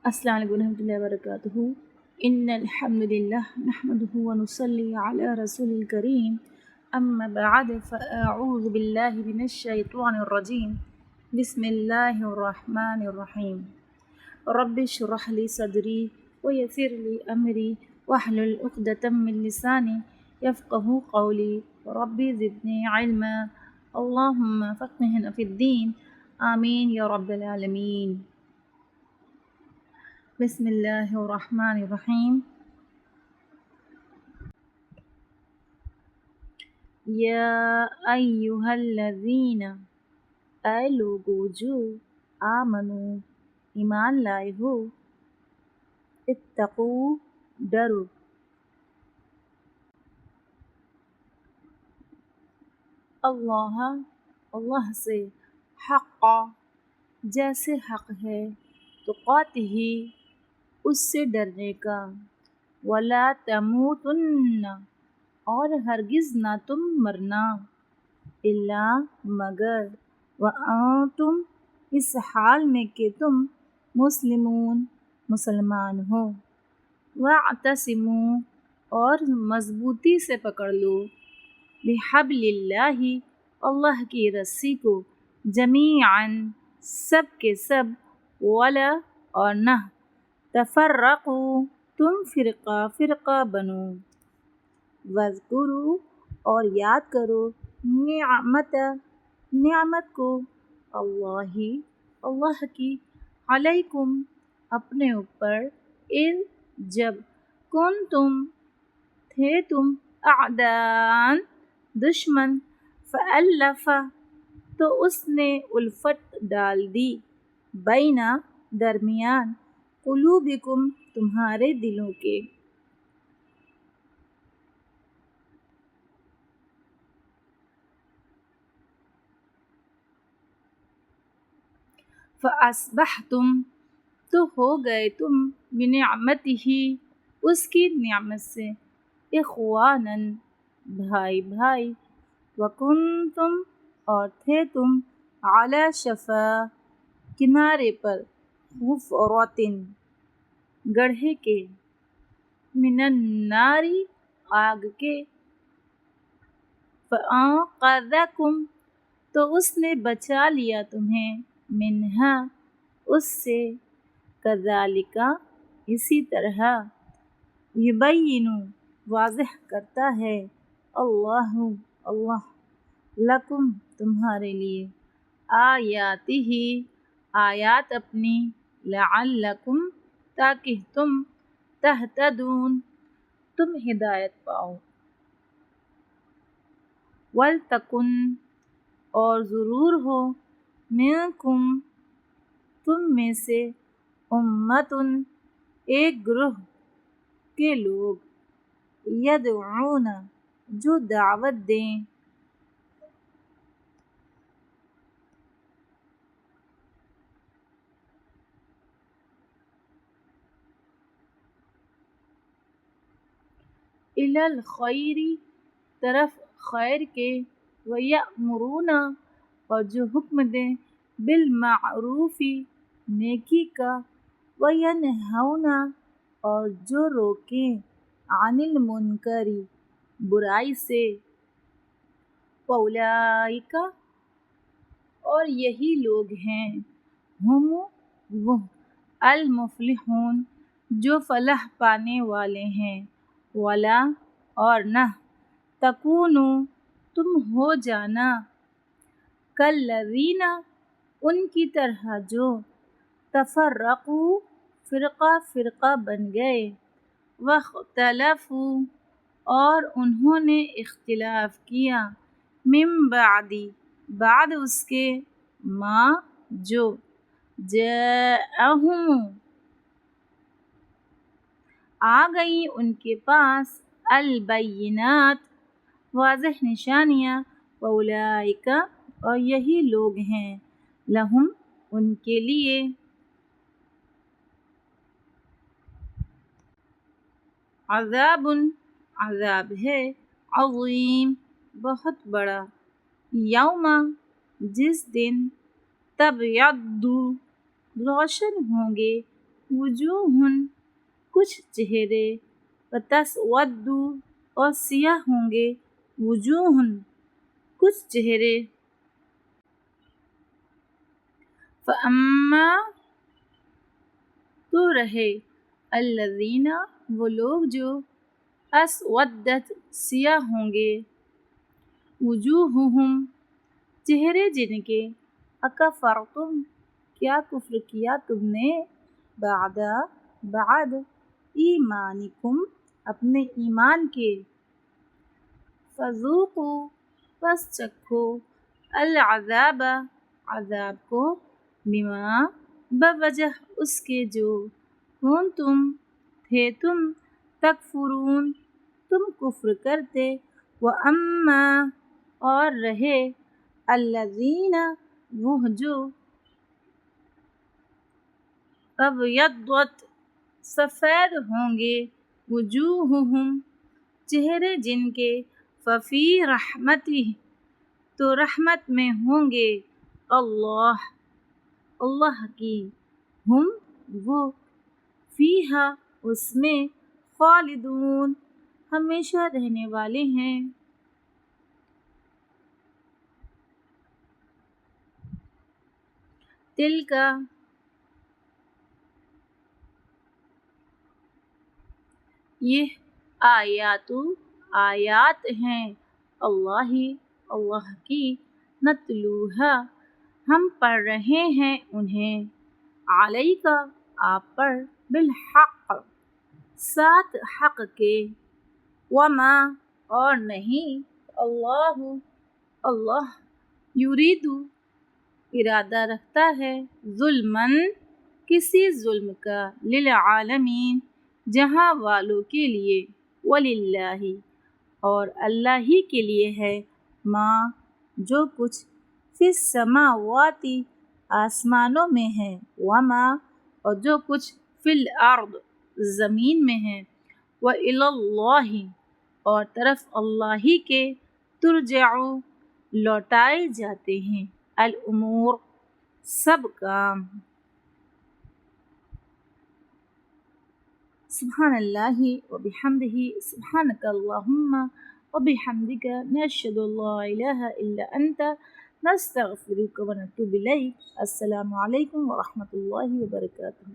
السلام علیکم ورحمۃ اللہ وبرکاتہ۔ ان الحمد للہ نحمده ونصلی علی رسول الکریم، اما بعد فاعوذ باللہ من الشیطان الرجیم، بسم اللہ الرحمن الرحیم۔ رب اشرح لی صدری ویسر لی امری واحلل عقدۃ من لسانی یفقہوا قولی رب زدنی علما اللہم فقہنا فی الدین آمین یا رب العالمین۔ بسم اللہ الرحمن الرحیم۔ یا ایہا الذین، اے لوگو جو آمنو ایمان لائے ہو، اتقو ڈرو، اللہ اللہ سے، حق جیسے حق ہے، تقاتہ اس سے ڈرنے کا، ولا تموتن اور ہرگز نہ تم مرنا، الا مگر، وانتم اس حال میں کہ تم مسلمون مسلمان ہو، واعتصموا اور مضبوطی سے پکڑ لو، بحبل اللہ اللہ کی رسی کو، جمیعاً سب کے سب، ولا اور نہ، تفرقوا تم فرقہ فرقہ بنو، واذکروا اور یاد کرو، نعمت کو، اللہ کی، علیکم اپنے اوپر، اذ جب، کنتم تھے تم، اعداء دشمن، فألف تو اس نے الفت ڈال دی، بین درمیان، قلوبکم تمہارے دلوں کے، فاصبحتم تو ہو گئے تم، بنعمتہ اس کی نعمت سے، اخوانا بھائی بھائی، وکنتم اور تھے تم، علی شفا کنارے پر، حفرۃ گڑھے کے، من النار آگ کے، فانقذکم تو اس نے بچا لیا تمہیں، منہا اس سے، کذالک اسی طرح، یبین واضح کرتا ہے، اللہ اللہ، لکم تمہارے لیے، آیاتہ آیات اپنی، لعلکم تاکہ تم، تہتدون تم ہدایت پاؤ، ولتکن اور ضرور ہو، منکم تم میں سے، امۃ ایک گروہ کے لوگ، یدعون جو دعوت دیں، الی الخیر طرف خیر کے، ویأمرون اور جو حکم دیں، بالمعروف نیکی کا، وینہون اور جو روکیں، عن المنکر برائی سے، اولئک اور یہی لوگ ہیں، ہم وہ، المفلحون جو فلاح پانے والے ہیں، ولا اور نہ، تکونوا تم ہو جانا، کالذین ان کی طرح جو، تفرقوا فرقہ فرقہ بن گئے، واختلفوا اور انہوں نے اختلاف کیا، من بعد اس کے، ما جو، جاءہم آ گئیں ان کے پاس، البینات واضح نشانیاں، اولئک اور یہی لوگ ہیں، لہم ان کے لیے، عذاب عذاب ہے، عظیم بہت بڑا، یوم جس دن، تبیض روشن ہوں گے، وجوہن کچھ چہرے، وتسود اور سیاہ ہوں گے، وجوہن کچھ چہرے، فَأَمَّا تو رہے، الذین وہ لوگ جو اسودت سیاہ ہوں گے، وجوہہم چہرے جن کے، اکفرتم کیا کفر کیا تم نے، بعد ایمانکم اپنے ایمان کے، فذوقوا پس چکھو العذاب عذاب کو، بما بوجہ اس کے جو کنتم تھے تم تکفرون تم کفر کرتے، وَأَمَّا اور رہے الذین وہ جو ابیضت سفید ہوں گے، وجوہہم چہرے جن کے، ففی رحمتہ تو رحمت میں ہوں گے، اللہ کی، ہم وہ فیہا اس میں، خالدون ہمیشہ رہنے والے ہیں۔ تلک یہ آیات ہیں، اللہ کی، نتلوہا ہم پڑھ رہے ہیں انہیں، علیک آپ پر، بالحق ساتھ حق کے، وما اور نہیں، اللہ یرید ارادہ رکھتا ہے، ظلمًا کسی ظلم کا، للعالمین جہاں والوں کے لیے، وللہ اور اللہ ہی کے لیے ہے، ما جو کچھ، فی السماوات آسمانوں میں ہے، وما اور جو کچھ، فی الارض زمین میں ہے، وإلی اللہ اور طرف اللہ ہی کے، ترجع لوٹائے جاتے ہیں، الامور سب کام۔ سبحان اللہ وبحمدہ، سبحانک اللہم وبحمدک، نشہد ان لا الہ الا انت، نستغفرک ونتوب الیک۔ السلام علیکم ورحمۃ اللہ وبرکاتہ۔